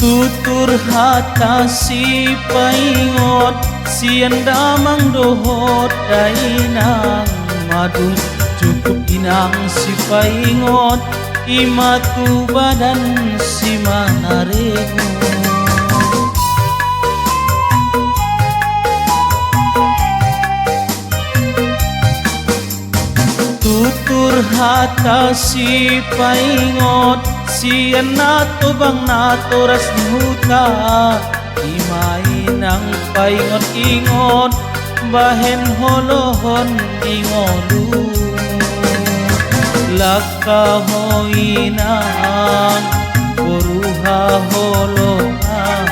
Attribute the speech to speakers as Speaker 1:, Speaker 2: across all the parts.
Speaker 1: Tutur hata si paingot sian damang dohot dainang madu cukup inang si paingot imatu badan si manarego. Tutur hata si paingot sian nato bang nato ras huta imainang paingot ingot bahen holohon ingolu laka hoinang buruha holohan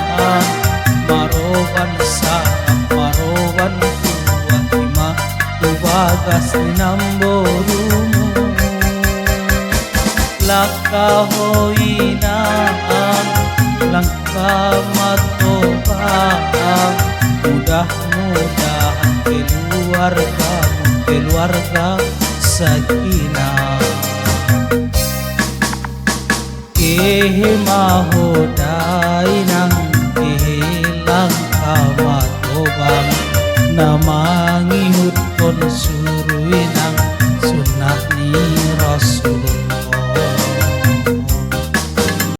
Speaker 1: maroban sa maroban tua ima tubagas ninamborumo laka hoinang langka matobang mudah-mudahan keluarga sakinah mahodai nang kehilang kamatobang namangihut kon surui nang sunah ni